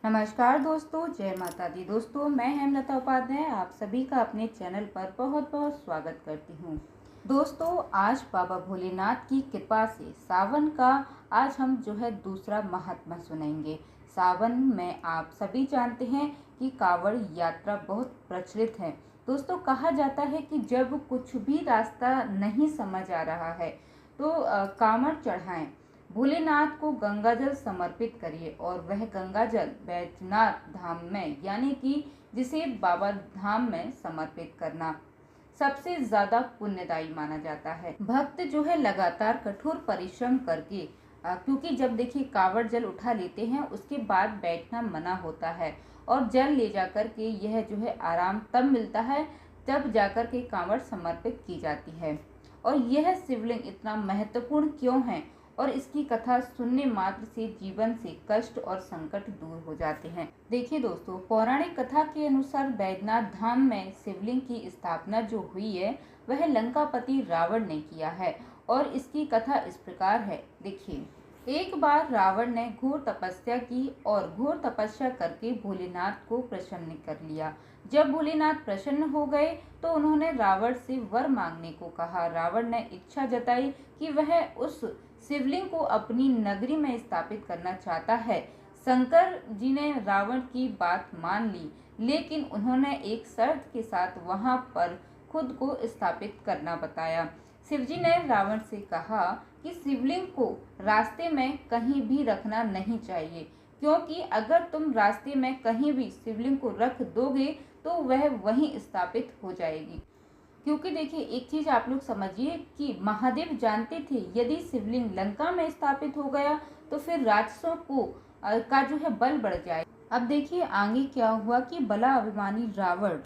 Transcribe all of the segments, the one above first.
नमस्कार दोस्तों, जय माता दी। दोस्तों, मैं हेमलता उपाध्याय आप सभी का अपने चैनल पर बहुत बहुत स्वागत करती हूँ। दोस्तों, आज बाबा भोलेनाथ की कृपा से सावन का आज हम दूसरा महात्मा सुनेंगे। सावन में आप सभी जानते हैं कि कांवड़ यात्रा बहुत प्रचलित है। दोस्तों, कहा जाता है कि जब कुछ भी रास्ता नहीं समझ आ रहा है तो कांवड़ चढ़ाएं, भोलेनाथ को गंगाजल समर्पित करिए और वह गंगाजल बैजनाथ धाम में यानी कि जिसे बाबा धाम में समर्पित करना सबसे ज्यादा पुण्यदायी माना जाता है। भक्त लगातार कठोर परिश्रम करके क्योंकि जब देखिए कांवड़ जल उठा लेते हैं उसके बाद बैठना मना होता है और जल ले जाकर के यह आराम तब मिलता है जब जाकर के कांवड़ समर्पित की जाती है। और यह शिवलिंग इतना महत्वपूर्ण क्यों है और इसकी कथा सुनने मात्र से जीवन से कष्ट और संकट दूर हो जाते हैं। देखिए दोस्तों, पौराणिक कथा के अनुसार बैजनाथ धाम में शिवलिंग की स्थापना जो हुई है वह लंकापति रावण ने किया है और इसकी कथा इस प्रकार है। देखिए, एक बार रावण ने घोर तपस्या की और घोर तपस्या करके भोलेनाथ को प्रसन्न कर लिया। जब भोलेनाथ प्रसन्न हो गए तो उन्होंने रावण से वर मांगने को कहा। रावण ने इच्छा जताई कि वह उस शिवलिंग को अपनी नगरी में स्थापित करना चाहता है। शंकर जी ने रावण की बात मान ली, लेकिन उन्होंने एक शर्त के साथ वहां पर खुद को स्थापित करना बताया। शिवजी ने रावण से कहा कि शिवलिंग को रास्ते में कहीं भी रखना नहीं चाहिए, क्योंकि अगर तुम रास्ते में कहीं भी शिवलिंग को रख दोगे तो वह वहीं स्थापित हो जाएगी। क्योंकि देखिए, एक चीज आप लोग समझिए कि महादेव जानते थे यदि शिवलिंग लंका में स्थापित हो गया तो फिर राक्षसों को का बल बढ़ जाए। अब देखिए आगे क्या हुआ कि बड़ा अभिमानी रावण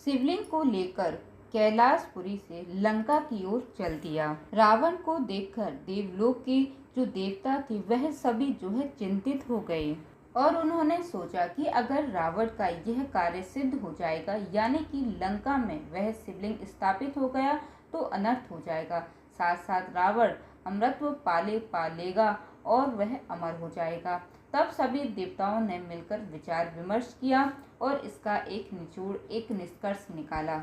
शिवलिंग को लेकर कैलाशपुरी से लंका की ओर चल दिया। रावण को देखकर देवलोक के जो देवता थे वह सभी चिंतित हो गए और उन्होंने सोचा कि अगर रावण का यह कार्य सिद्ध हो जाएगा यानी कि लंका में वह शिवलिंग स्थापित हो गया तो अनर्थ हो जाएगा। साथ साथ रावण अमरत्व पालेगा और वह अमर हो जाएगा। तब सभी देवताओं ने मिलकर विचार विमर्श किया और इसका एक निष्कर्ष निकाला।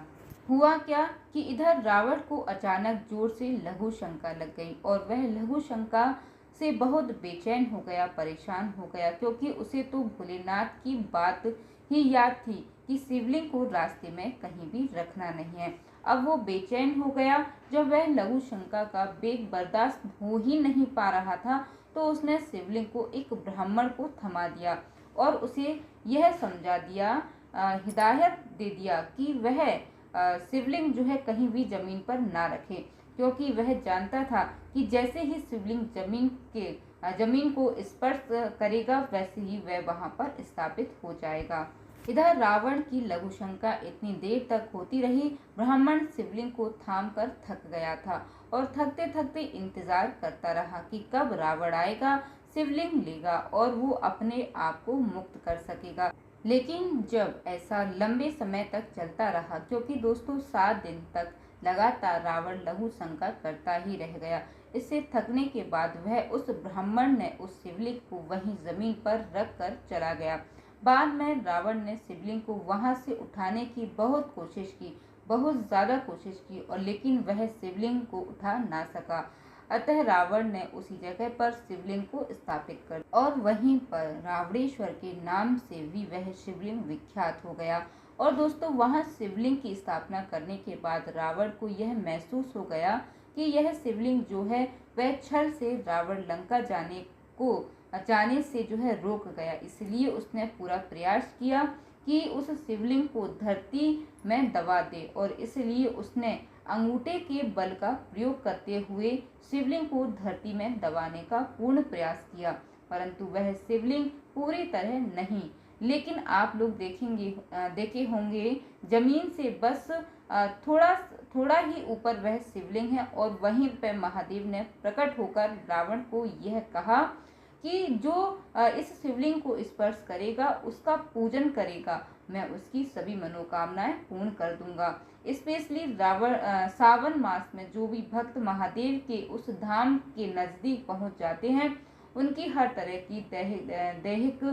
हुआ क्या कि इधर रावण को अचानक जोर से लघु शंका लग गई और वह लघु शंका से बहुत बेचैन हो गया, परेशान हो गया, क्योंकि उसे तो भोलेनाथ की बात ही याद थी कि शिवलिंग को रास्ते में कहीं भी रखना नहीं है। अब वो बेचैन हो गया। जब वह लघु शंका का वेग बर्दाश्त हो ही नहीं पा रहा था तो उसने शिवलिंग को एक ब्राह्मण को थमा दिया और उसे यह समझा दिया, हिदायत दे दिया कि वह शिवलिंग कहीं भी जमीन पर ना रखे, क्योंकि वह जानता था कि जैसे ही शिवलिंग जमीन को स्पर्श करेगा वैसे ही वह वहां पर स्थापित हो जाएगा। इधर रावण की लघु शंका इतनी देर तक होती रही। ब्राह्मण शिवलिंग को थाम कर थक गया था और थकते थकते इंतजार करता रहा कि कब रावण आएगा, शिवलिंग लेगा और वो अपने आप को मुक्त कर सकेगा। लेकिन जब ऐसा लंबे समय तक चलता रहा, क्योंकि दोस्तों 7 दिन तक लगातार रावण लघु शंका करता ही रह गया। इससे थकने के बाद वह उस ब्राह्मण ने उस शिवलिंग को वहीं जमीन पर रख कर चला गया। बाद में रावण ने शिवलिंग को वहां से उठाने की बहुत कोशिश की, बहुत ज्यादा कोशिश की, और लेकिन वह शिवलिंग को उठा ना सका। अतः रावण ने उसी जगह पर शिवलिंग को स्थापित कर और वहीं पर रावणेश्वर के नाम से भी वह शिवलिंग विख्यात हो गया। और दोस्तों, वहां शिवलिंग की स्थापना करने के बाद रावण को यह महसूस हो गया कि यह शिवलिंग वह छल से रावण लंका जाने से रोक गया। इसलिए उसने पूरा प्रयास किया कि उस शिवलिंग को धरती में दबा दे और इसलिए उसने अंगूठे के बल का प्रयोग करते हुए शिवलिंग को धरती में दबाने का पूर्ण प्रयास किया, परंतु वह शिवलिंग पूरी तरह नहीं, लेकिन आप लोग देखे होंगे जमीन से बस थोड़ा ही ऊपर वह शिवलिंग है। और वहीं पर महादेव ने प्रकट होकर रावण को यह कहा कि जो इस शिवलिंग को स्पर्श करेगा, उसका पूजन करेगा, मैं उसकी सभी मनोकामनाएं पूर्ण कर दूंगा। स्पेशली सावन मास में जो भी भक्त महादेव के उस धाम के नजदीक पहुंच जाते हैं उनकी हर तरह की दैहिक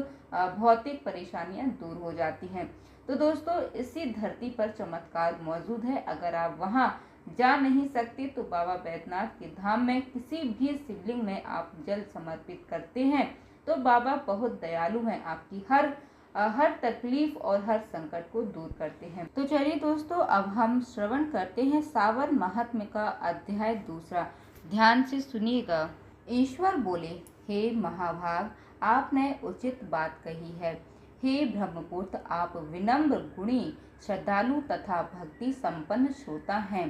भौतिक परेशानियां दूर हो जाती हैं। तो दोस्तों, इसी धरती पर चमत्कार मौजूद है। अगर आप वहां जा नहीं सकते तो बाबा बैद्यनाथ के धाम में किसी भी शिवलिंग में आप जल समर्पित करते हैं तो बाबा बहुत दयालु हैं, आपकी हर तकलीफ और हर संकट को दूर करते हैं। तो चलिए दोस्तों, अब हम श्रवण करते हैं सावन महात्म्य का अध्याय 2। ध्यान से सुनिएगा। ईश्वर बोले, हे महाभाग, आपने उचित बात कही है। हे ब्रह्मपुत्र, आप विनम्र, गुणी, श्रद्धालु तथा भक्ति संपन्न श्रोता हैं।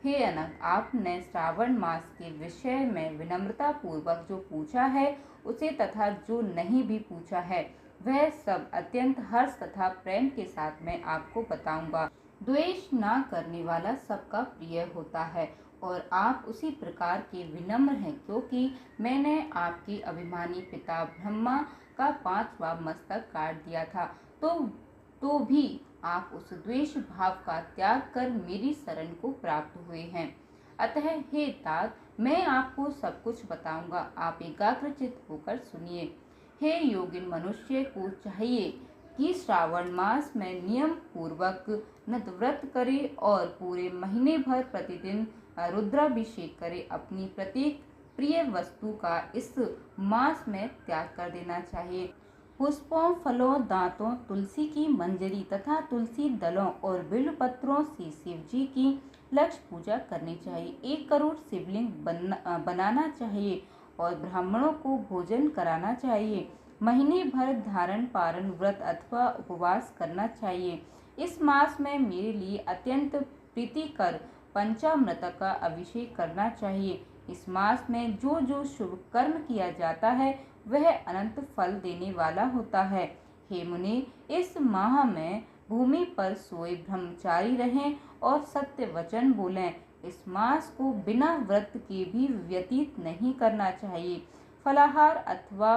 हे अनंत, आपने श्रावण मास के विषय में विनम्रता पूर्वक जो पूछा है उसे तथा जो नहीं भी पूछा है वह सब अत्यंत हर्ष तथा प्रेम के साथ मैं आपको बताऊंगा। द्वेष न करने वाला सबका प्रिय होता है और आप उसी प्रकार के विनम्र हैं, क्योंकि मैंने आपके अभिमानी पिता ब्रह्मा का 5वां मस्तक काट दिया था, तो भी आप उस द्वेष भाव का त्याग कर मेरी शरण को प्राप्त हुए हैं। अतः हे तात, मैं आपको सब कुछ बताऊंगा, आप एकाग्रचित्त होकर सुनिए। हे योगिन, मनुष्य को चाहिए कि श्रावण मास में नियम पूर्वक व्रत करे और पूरे महीने भर प्रतिदिन रुद्राभिषेक करे। अपनी प्रत्येक प्रिय वस्तु का इस मास में त्याग कर देना चाहिए। पुष्पों, फलों, दांतों, तुलसी की मंजरी तथा तुलसी दलों और बिल्व पत्रों से शिव जी की लक्ष्य पूजा करनी चाहिए। 1 करोड़ शिवलिंग बनाना चाहिए और ब्राह्मणों को भोजन कराना चाहिए। महीने भर धारण पारण व्रत अथवा उपवास करना चाहिए। इस मास में मेरे लिए अत्यंत प्रीतिकर पंचामृत का अभिषेक करना चाहिए। इस मास में जो जो शुभ कर्म किया जाता है वह अनंत फल देने वाला होता है। हे मुनि, इस माह में भूमि पर सोए ब्रह्मचारी रहें और सत्य वचन बोलें। इस मास को बिना व्रत के भी व्यतीत नहीं करना चाहिए। फलाहार अथवा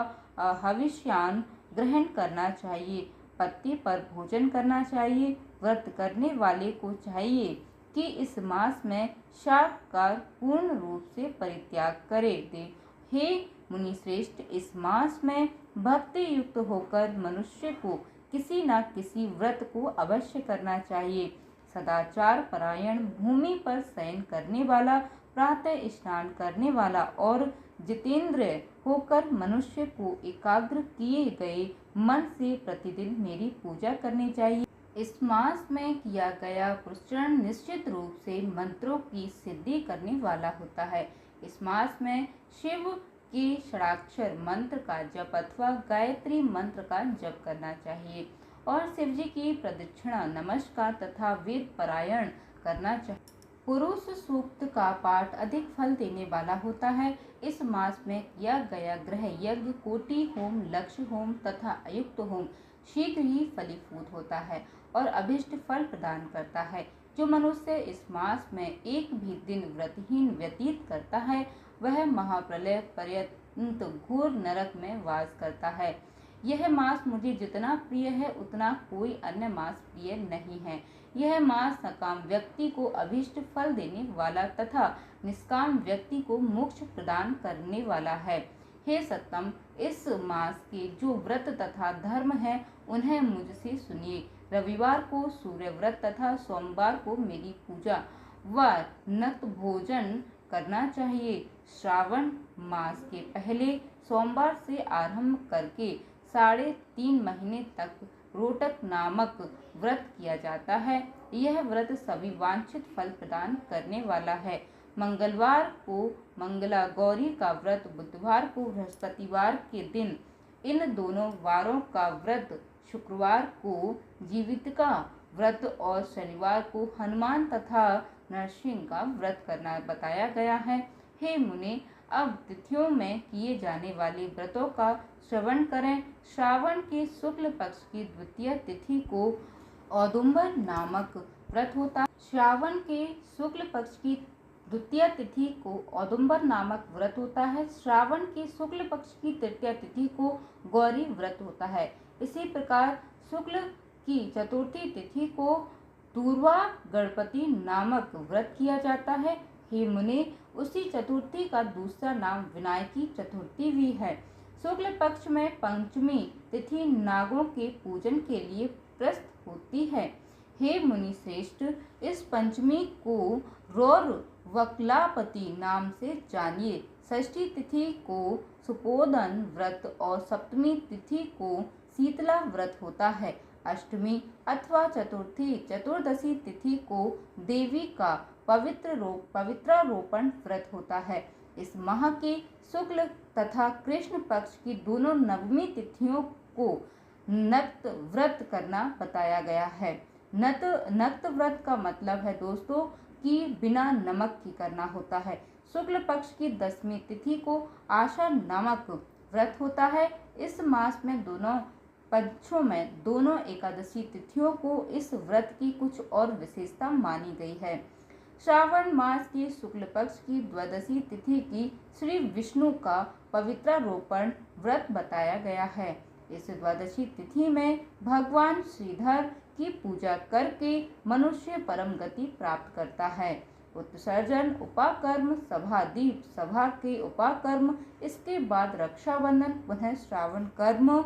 हविष्यान ग्रहण करना चाहिए। पत्ते पर भोजन करना चाहिए। व्रत करने वाले को चाहिए कि इस मास में शाक का पूर्ण रूप से परित्याग करे दे। हे मुनि श्रेष्ठ, इस मास में भक्ति युक्त होकर मनुष्य को किसी न किसी व्रत को अवश्य करना चाहिए। सदाचार परायण, भूमि पर शयन करने वाला, प्रातः स्नान करने वाला और जितेंद्रिय होकर मनुष्य को एकाग्र किए गए मन से प्रतिदिन मेरी पूजा करनी चाहिए। इस मास में किया गया पुरस्चरण निश्चित रूप से मंत्रों की सिद्धि करने वाला होता है। इस मास में शिव के षडाक्षर मंत्र का जप अथवा गायत्री मंत्र का जप करना चाहिए और शिव जी की प्रदक्षिणा, नमस्कार तथा वेद पारायण करना चाहिए। पुरुष सूक्त का पाठ अधिक फल देने वाला होता है। इस मास में किया गया ग्रह यज्ञ, कोटि होम, लक्ष्य होम तथा अयुक्त होम शीघ्र ही फलीभूत होता है और अभिष्ट फल प्रदान करता है। जो मनुष्य इस मास में एक भी दिन व्रतहीन व्यतीत करता है वह महाप्रलय पर्यंत घोर नरक में वास करता है। यह मास मुझे जितना प्रिय है उतना कोई अन्य मास प्रिय नहीं है। यह मास सकाम व्यक्ति को अभीष्ट फल देने वाला तथा निष्काम व्यक्ति को मोक्ष प्रदान करने वाला है। हे सत्तम, इस मास के जो व्रत तथा धर्म है उन्हें मुझसे सुनिए। रविवार को सूर्य व्रत तथा सोमवार को मेरी पूजा व नक्त भोजन करना चाहिए। श्रावण मास के पहले सोमवार से आरंभ करके 3.5 महीने तक रोटक नामक व्रत किया जाता है। यह व्रत सभी वांछित फल प्रदान करने वाला है। मंगलवार को मंगला गौरी का व्रत, बुधवार को बृहस्पतिवार के दिन इन दोनों वारों का व्रत, शुक्रवार को जीवितिका व्रत और शनिवार को हनुमान तथा नरसिंह का व्रत करना बताया गया है। हे मुने, अब तिथियों में किए जाने वाले व्रतों का श्रवण करें। श्रावण के शुक्ल पक्ष की द्वितीय तिथि को औदुंबर नामक व्रत होता है। श्रावण के शुक्ल पक्ष की द्वितीय तिथि को औदुंबर नामक व्रत होता है। श्रावण के शुक्ल पक्ष की तृतीय तिथि को गौरी व्रत होता है। इसी प्रकार शुक्ल की चतुर्थी तिथि को दूर्वा गणपति नामक व्रत किया जाता है। हे मुने, उसी चतुर्थी का दूसरा नाम विनायकी चतुर्थी भी है। शुक्ल पक्ष में पंचमी तिथि नागों के पूजन के लिए प्रस्त होती है। हे मुनि श्रेष्ठ, इस पंचमी को रौर वक्लापति नाम से जानिए। षष्ठी तिथि को सुपोदन व्रत और सप्तमी तिथि को शीतला व्रत होता है। अष्टमी अथवा चतुर्दशी तिथि को देवी का पवित्रारोपण व्रत होता है। इस माह के शुक्ल तथा कृष्ण पक्ष की दोनों नवमी तिथियों को नक्त व्रत करना बताया गया है। नक्त व्रत का मतलब है दोस्तों कि बिना नमक की करना होता है। शुक्ल पक्ष की 10वीं तिथि को आषाढ़ नामक व्रत होता है। इस मास में दोनों पक्षों में दोनों एकादशी तिथियों को इस व्रत की कुछ और विशेषता मानी गई है। श्रावण मास की शुक्ल पक्ष की द्वादशी तिथि की श्री विष्णु का पवित्रारोपण व्रत बताया गया है। इस द्वादशी तिथि में भगवान श्रीधर की पूजा करके मनुष्य परम गति प्राप्त करता है। उत्सर्जन, उपाकर्म, सभादीप, सभा के उपाकर्म, इसके बाद रक्षाबंधन, पुनः श्रावण कर्म,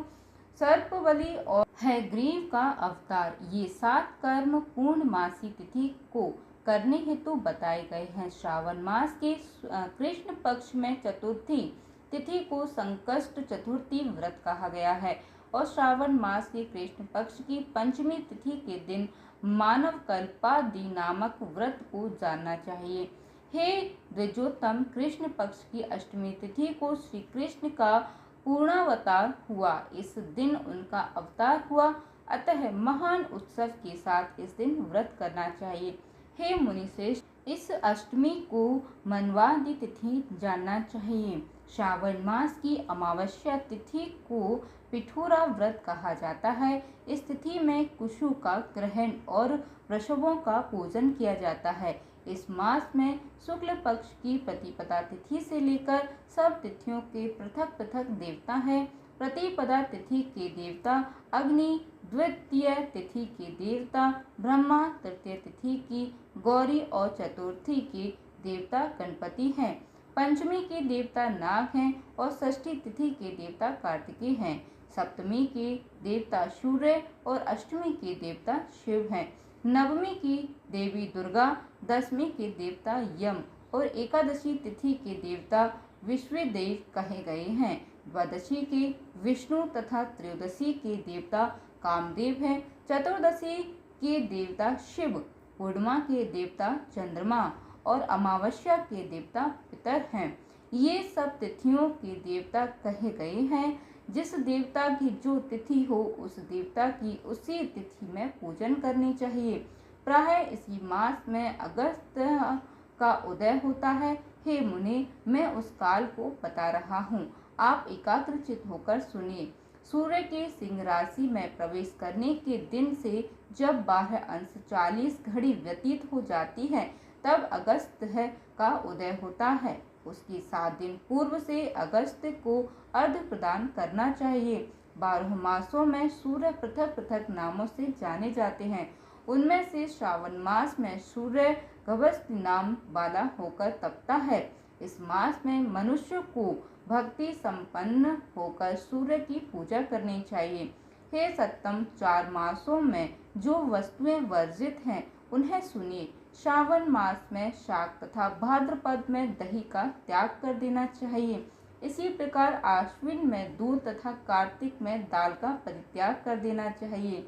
सर्पबलि और है ग्रीव का अवतार, ये 7 कर्म पूर्णमासी तिथि को करने हेतु बताए गए हैं। श्रावण मास के कृष्ण पक्ष में चतुर्थी तिथि को संकष्ट चतुर्थी व्रत कहा गया है और श्रावण मास के कृष्ण पक्ष की पंचमी तिथि के दिन मानव कल्पादि नामक व्रत को जानना चाहिए। हे द्विजोत्तम, कृष्ण पक्ष की अष्टमी तिथि को श्री कृष्ण का पूर्णावतार हुआ। इस दिन उनका अवतार हुआ, अतः महान उत्सव के साथ इस दिन व्रत करना चाहिए। हे मुनिश्रेष्ठ, इस अष्टमी को मनवादि तिथि जानना चाहिए। श्रावण मास की अमावस्या तिथि को पिठूरा व्रत कहा जाता है। इस तिथि में कुशु का ग्रहण और वृषभों का पूजन किया जाता है। इस मास में शुक्ल पक्ष की प्रतिपदा तिथि से लेकर सब तिथियों के पृथक पृथक देवता हैं। प्रतिपदा तिथि के देवता अग्नि, द्वितीय तिथि के देवता ब्रह्मा, तृतीय तिथि की गौरी और चतुर्थी के देवता गणपति हैं। पंचमी के देवता नाग हैं और षष्ठी तिथि के देवता कार्तिकेय हैं। सप्तमी के देवता सूर्य और अष्टमी के देवता शिव हैं। नवमी की देवी दुर्गा, 10वीं के देवता यम और एकादशी तिथि के देवता विश्वदेव कहे गए हैं। द्वादशी के विष्णु तथा त्रयोदशी के देवता कामदेव हैं। चतुर्दशी के देवता शिव, पूर्णिमा के देवता चंद्रमा और अमावस्या के देवता पितर हैं। ये सब तिथियों के देवता कहे गए हैं। जिस देवता की जो तिथि हो उस देवता की उसी तिथि में पूजन करनी चाहिए। प्रायः इसी मास में अगस्त का उदय होता है। हे मुनि, मैं उस काल को बता रहा हूँ, आप एकाग्रचित होकर सुनिए। सूर्य के सिंह राशि में प्रवेश करने के दिन से जब 12 अंश 40 घड़ी व्यतीत हो जाती है तब अगस्त का उदय होता है। उसके 7 दिन पूर्व से अगस्त को अर्घ्य प्रदान करना चाहिए। 12 मासों में सूर्य पृथक पृथक नामों से जाने जाते हैं। उनमें से श्रावण मास में सूर्य गभस्ति नाम वाला होकर तपता है। इस मास में मनुष्य को भक्ति संपन्न होकर सूर्य की पूजा करनी चाहिए। हे सत्तम, 4 मासों में जो वस्तुएं वर्जित हैं उन्हें सुनिए। श्रावण मास में शाक तथा भाद्रपद में दही का त्याग कर देना चाहिए। इसी प्रकार आश्विन में दूध तथा कार्तिक में दाल का परित्याग कर देना चाहिए।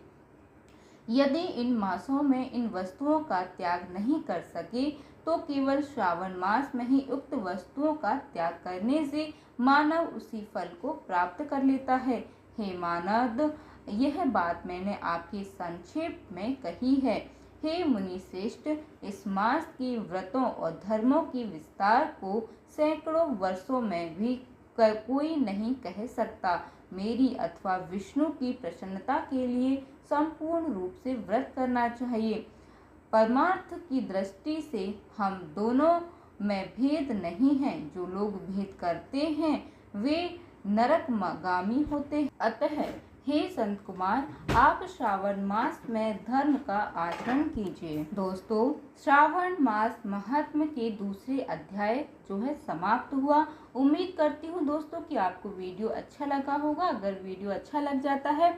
यदि इन मासों में इन वस्तुओं का त्याग नहीं कर सके तो केवल श्रावण मास में ही उक्त वस्तुओं का त्याग करने से मानव उसी फल को प्राप्त कर लेता है। हे मानद, यह बात मैंने आपके संक्षेप में कही है। हे मुनि श्रेष्ठ, इस मास के व्रतों और धर्मों के विस्तार को सैकड़ों वर्षों में भी कोई नहीं कह सकता। मेरी अथवा विष्णु की प्रसन्नता के लिए संपूर्ण रूप से व्रत करना चाहिए। परमार्थ की दृष्टि से हम दोनों में भेद नहीं है। जो लोग भेद करते हैं वे नरकगामी होते हैं। अतः हे संत कुमार, आप श्रावण मास में धर्म का आचरण कीजिए। दोस्तों, श्रावण मास महात्म्य के दूसरे अध्याय जो है समाप्त हुआ। उम्मीद करती हूँ दोस्तों कि आपको वीडियो अच्छा लगा होगा। अगर वीडियो अच्छा लग जाता है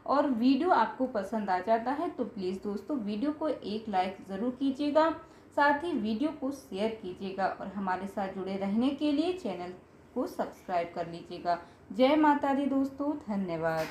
और वीडियो आपको पसंद आ जाता है तो प्लीज़ दोस्तों वीडियो को एक लाइक ज़रूर कीजिएगा, साथ ही वीडियो को शेयर कीजिएगा और हमारे साथ जुड़े रहने के लिए चैनल को सब्सक्राइब कर लीजिएगा। जय माता दी दोस्तों, धन्यवाद।